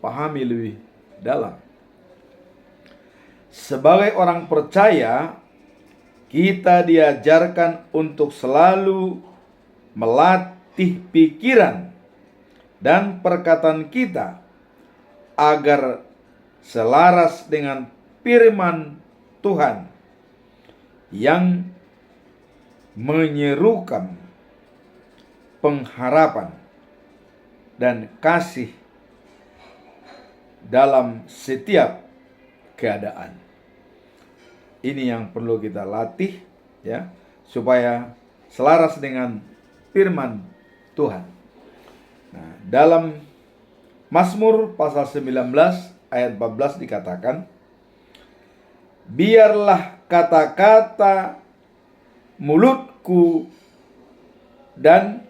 pahami lebih dalam. Sebagai orang percaya, kita diajarkan untuk selalu melatih pikiran dan perkataan kita agar selaras dengan firman Tuhan yang menyerukan pengharapan dan kasih dalam setiap keadaan. Ini yang perlu kita latih, ya, supaya selaras dengan firman Tuhan. Nah, dalam Mazmur pasal 19 ayat 14 dikatakan, biarlah kata-kata mulutku dan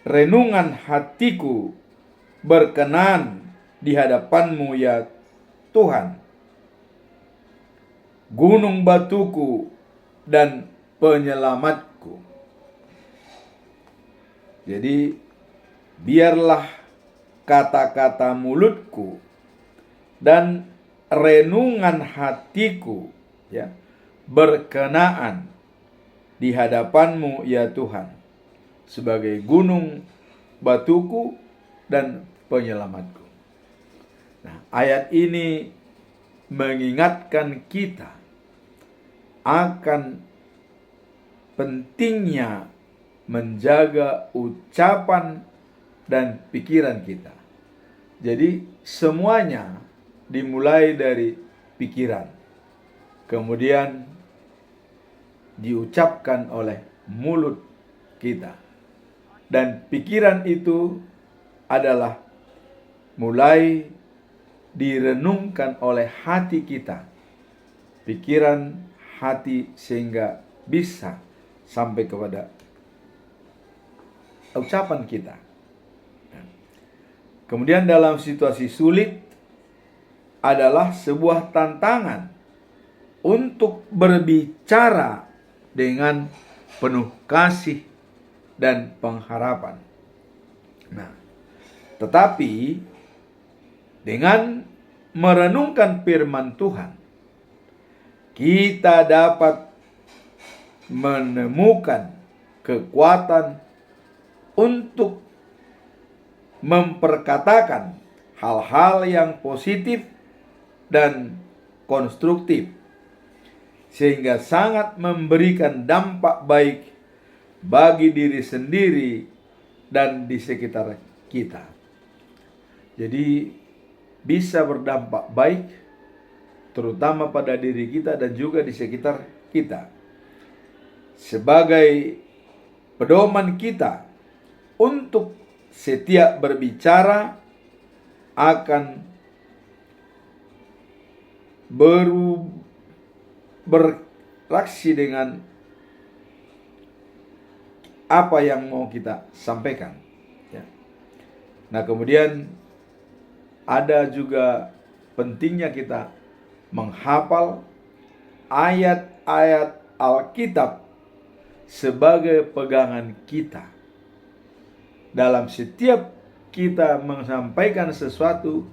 renungan hatiku berkenan di hadapan-Mu ya Tuhan, gunung batuku dan penyelamatku. Jadi biarlah kata-kata mulutku dan renungan hatiku, ya, berkenaan di hadapan-Mu ya Tuhan, sebagai gunung batuku dan penyelamatku. Nah, ayat ini mengingatkan kita akan pentingnya menjaga ucapan dan pikiran kita. Jadi semuanya dimulai dari pikiran, kemudian diucapkan oleh mulut kita. Dan pikiran itu adalah mulai direnungkan oleh hati kita. Pikiran hati sehingga bisa sampai kepada ucapan kita. Kemudian dalam situasi sulit adalah sebuah tantangan untuk berbicara dengan penuh kasih dan pengharapan. Nah, tetapi dengan merenungkan firman Tuhan, kita dapat menemukan kekuatan untuk memperkatakan hal-hal yang positif dan konstruktif, sehingga sangat memberikan dampak baik bagi diri sendiri dan di sekitar kita. Jadi bisa berdampak baik terutama pada diri kita dan juga di sekitar kita, sebagai pedoman kita untuk setiap berbicara akan beraksi dengan apa yang mau kita sampaikan, ya. Nah, kemudian ada juga pentingnya kita menghafal ayat-ayat Alkitab sebagai pegangan kita. Dalam setiap kita menyampaikan sesuatu,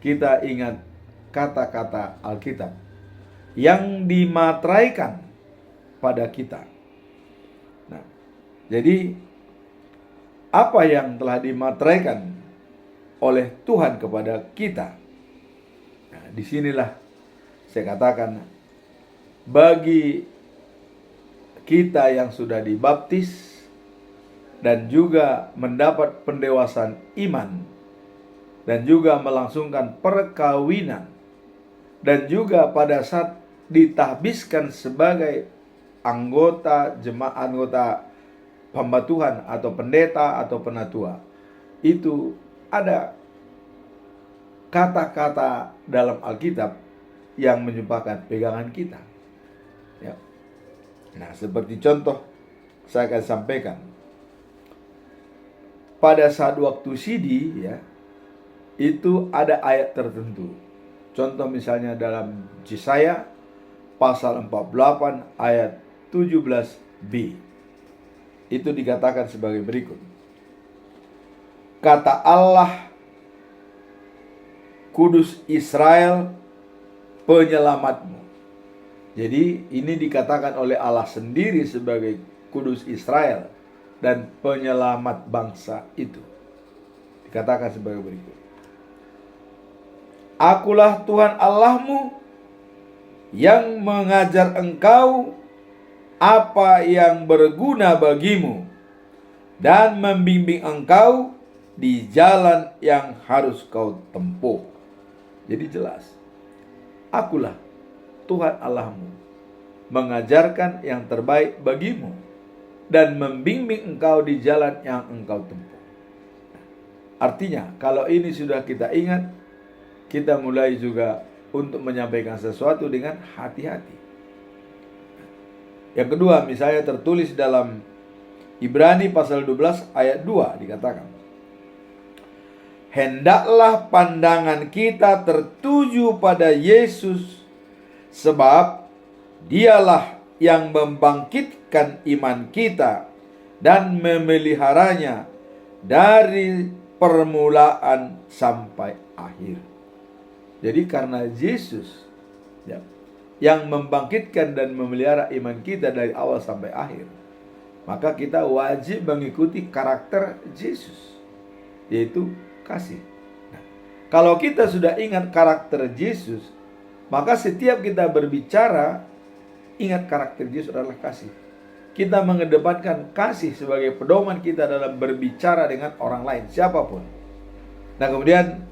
kita ingat kata-kata Alkitab yang dimateraikan pada kita. Nah, jadi apa yang telah dimateraikan oleh Tuhan kepada kita? Nah, disinilah saya katakan, bagi kita yang sudah dibaptis dan juga mendapat pendewasaan iman dan juga melangsungkan perkawinan dan juga pada saat ditahbiskan sebagai anggota jemaat, anggota hamba Tuhan atau pendeta atau penatua, itu ada kata-kata dalam Alkitab yang menyumpahkan pegangan kita. Ya. Nah, seperti contoh saya akan sampaikan. Pada saat waktu sidi, ya, itu ada ayat tertentu. Contoh misalnya dalam Yesaya pasal 48 ayat 17b. Itu dikatakan sebagai berikut. Kata Allah Kudus Israel, penyelamatmu. Jadi ini dikatakan oleh Allah sendiri sebagai Kudus Israel dan penyelamat bangsa itu. Dikatakan sebagai berikut. Akulah Tuhan Allahmu yang mengajar engkau apa yang berguna bagimu dan membimbing engkau di jalan yang harus kau tempuh. Jadi jelas, akulah Tuhan Allahmu, mengajarkan yang terbaik bagimu dan membimbing engkau di jalan yang engkau tempuh. Artinya, kalau ini sudah kita ingat, kita mulai juga untuk menyampaikan sesuatu dengan hati-hati. Yang kedua, misalnya tertulis dalam Ibrani pasal 12 ayat 2 dikatakan, hendaklah pandangan kita tertuju pada Yesus, sebab dialah yang membangkitkan iman kita dan memeliharanya dari permulaan sampai akhir. Jadi karena Yesus, ya, yang membangkitkan dan memelihara iman kita dari awal sampai akhir, maka kita wajib mengikuti karakter Yesus, yaitu kasih. Nah, kalau kita sudah ingat karakter Yesus, maka setiap kita berbicara, ingat karakter Yesus adalah kasih. Kita mengedepankan kasih sebagai pedoman kita dalam berbicara dengan orang lain, siapapun. Nah, kemudian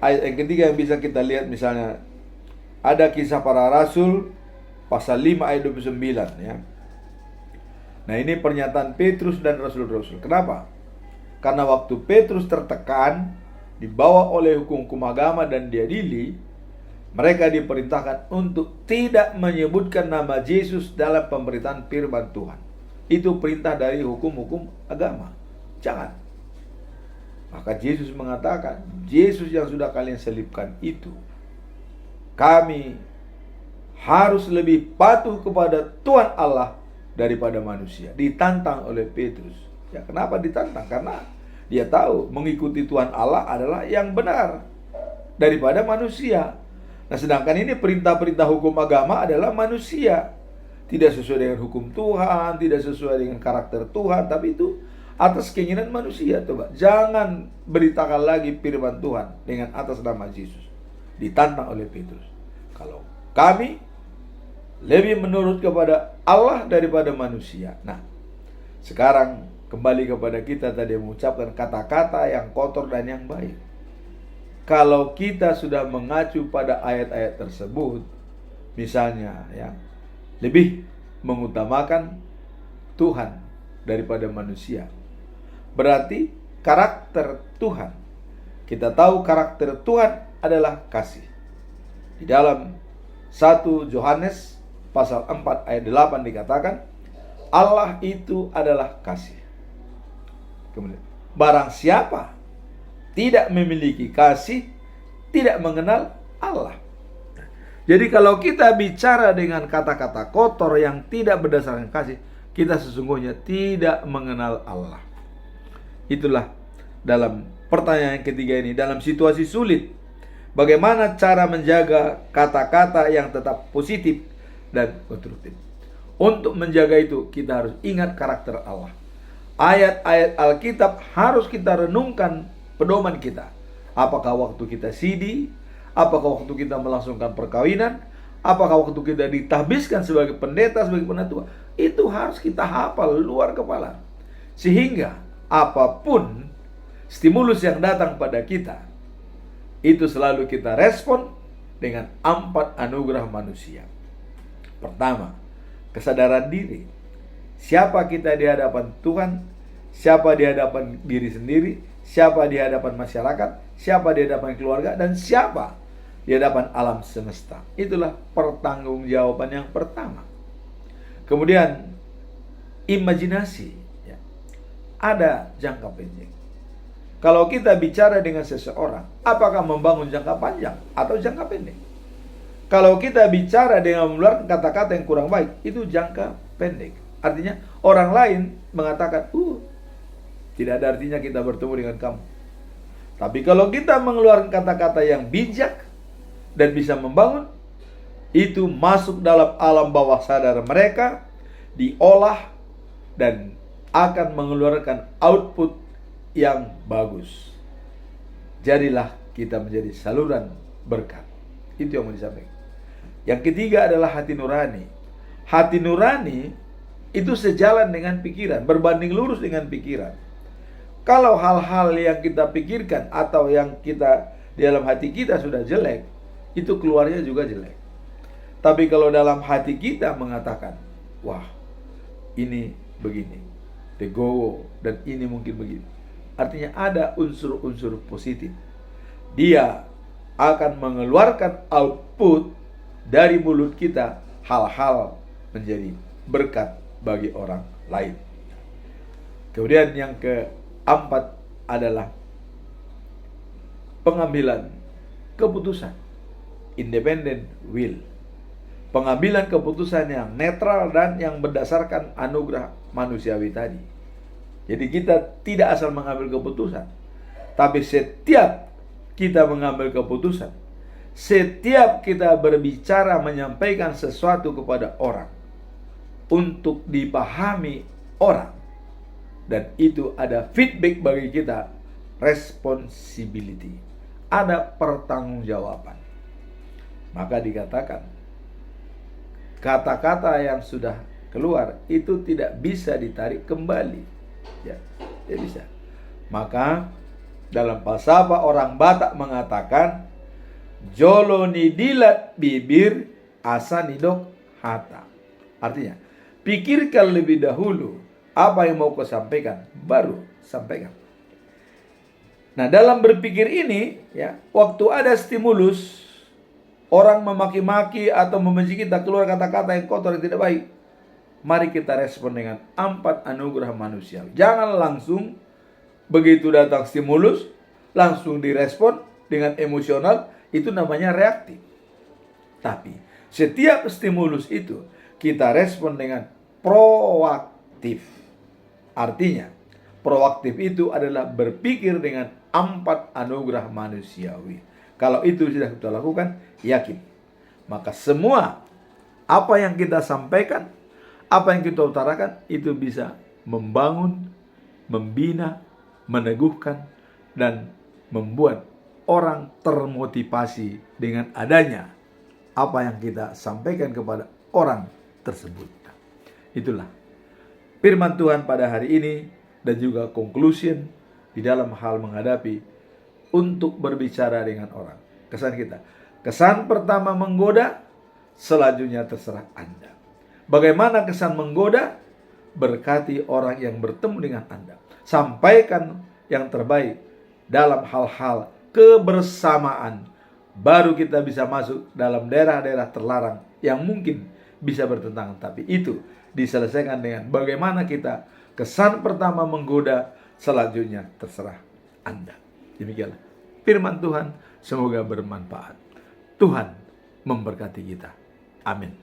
ayat yang ketiga yang bisa kita lihat, misalnya ada Kisah Para Rasul pasal 5 ayat 29, ya. Nah, ini pernyataan Petrus dan Rasul-Rasul. Kenapa? Karena waktu Petrus tertekan, dibawa oleh hukum-hukum agama dan diadili, mereka diperintahkan untuk tidak menyebutkan nama Yesus dalam pemberitaan firman Tuhan. Itu perintah dari hukum-hukum agama. Jangan. Maka Yesus mengatakan, Yesus yang sudah kalian selipkan itu, kami harus lebih patuh kepada Tuhan Allah daripada manusia. Ditantang oleh Petrus. Ya, kenapa ditantang? Karena dia tahu mengikuti Tuhan Allah adalah yang benar daripada manusia. Nah, sedangkan ini perintah-perintah hukum agama adalah manusia. Tidak sesuai dengan hukum Tuhan, tidak sesuai dengan karakter Tuhan, tapi itu atas keinginan manusia. Coba, jangan beritakan lagi firman Tuhan dengan atas nama Yesus. Ditantang oleh Petrus. Kalau kami lebih menurut kepada Allah daripada manusia. Nah, sekarang kembali kepada kita tadi mengucapkan kata-kata yang kotor dan yang baik. Kalau kita sudah mengacu pada ayat-ayat tersebut, misalnya, ya, lebih mengutamakan Tuhan daripada manusia, berarti karakter Tuhan, kita tahu karakter Tuhan adalah kasih. Di dalam 1 Yohanes pasal 4 ayat 8 dikatakan, Allah itu adalah kasih. Kemudian, barang siapa tidak memiliki kasih, tidak mengenal Allah. Jadi kalau kita bicara dengan kata-kata kotor yang tidak berdasarkan kasih, kita sesungguhnya tidak mengenal Allah. Itulah dalam pertanyaan ketiga ini, dalam situasi sulit, bagaimana cara menjaga kata-kata yang tetap positif dan konstruktif. Untuk menjaga itu, kita harus ingat karakter Allah. Ayat-ayat Alkitab harus kita renungkan pedoman kita. Apakah waktu kita sidi, apakah waktu kita melangsungkan perkawinan, apakah waktu kita ditahbiskan sebagai pendeta, sebagai penatua, itu harus kita hafal luar kepala. Sehingga apapun stimulus yang datang pada kita, itu selalu kita respon dengan 4 anugerah manusia. Pertama, kesadaran diri. Siapa kita di hadapan Tuhan, siapa di hadapan diri sendiri, siapa di hadapan masyarakat, siapa di hadapan keluarga, dan siapa di hadapan alam semesta. Itulah pertanggungjawaban yang pertama. Kemudian imajinasi, ya. Ada jangka pendek. Kalau kita bicara dengan seseorang, apakah membangun jangka panjang atau jangka pendek? Kalau kita bicara dengan mengeluarkan kata-kata yang kurang baik, itu jangka pendek. Artinya orang lain mengatakan, tidak ada artinya kita bertemu dengan kamu. Tapi kalau kita mengeluarkan kata-kata yang bijak dan bisa membangun, itu masuk dalam alam bawah sadar mereka, diolah, dan akan mengeluarkan output yang bagus. Jadilah kita menjadi saluran berkat. Itu yang mau disampaikan. Yang ketiga adalah hati nurani. Hati nurani itu sejalan dengan pikiran, berbanding lurus dengan pikiran. Kalau hal-hal yang kita pikirkan atau yang kita di dalam hati kita sudah jelek, itu keluarnya juga jelek. Tapi kalau dalam hati kita mengatakan, wah, ini begini, tegowo, dan ini mungkin begini, artinya ada unsur-unsur positif. Dia akan mengeluarkan output dari mulut kita, hal-hal menjadi berkat bagi orang lain. Kemudian yang keempat adalah pengambilan keputusan, independent will. Pengambilan keputusan yang netral dan yang berdasarkan anugerah manusiawi tadi. Jadi kita tidak asal mengambil keputusan, tapi setiap kita mengambil keputusan, setiap kita berbicara menyampaikan sesuatu kepada orang untuk dipahami orang, dan itu ada feedback bagi kita, responsibility, ada pertanggungjawaban. Maka dikatakan kata-kata yang sudah keluar itu tidak bisa ditarik kembali, ya, tidak bisa. Maka dalam falsafah orang Batak mengatakan, jolo nidilat bibir asa nidok hata. Artinya, pikirkan lebih dahulu apa yang mau kau sampaikan, baru sampaikan. Nah, dalam berpikir ini, ya, waktu ada stimulus, orang memaki-maki atau membenci kita, keluar kata-kata yang kotor yang tidak baik, mari kita respon dengan 4 anugerah manusia. Jangan langsung begitu datang stimulus langsung direspon dengan emosional, itu namanya reaktif. Tapi setiap stimulus itu kita respon dengan proaktif. Artinya proaktif itu adalah berpikir dengan 4 anugerah manusiawi. Kalau itu sudah kita lakukan, yakin, maka semua apa yang kita sampaikan, apa yang kita utarakan, itu bisa membangun, membina, meneguhkan, dan membuat orang termotivasi dengan adanya apa yang kita sampaikan kepada orang tersebut. Itulah firman Tuhan pada hari ini, dan juga conclusion di dalam hal menghadapi untuk berbicara dengan orang. Kesan kita, kesan pertama menggoda, selanjutnya terserah Anda. Bagaimana kesan menggoda? Berkati orang yang bertemu dengan Anda. Sampaikan yang terbaik dalam hal-hal kebersamaan. Baru kita bisa masuk dalam daerah-daerah terlarang yang mungkin bisa bertentangan. Tapi itu diselesaikan dengan bagaimana kita kesan pertama menggoda, selanjutnya terserah Anda. Demikianlah firman Tuhan, semoga bermanfaat. Tuhan memberkati kita. Amin.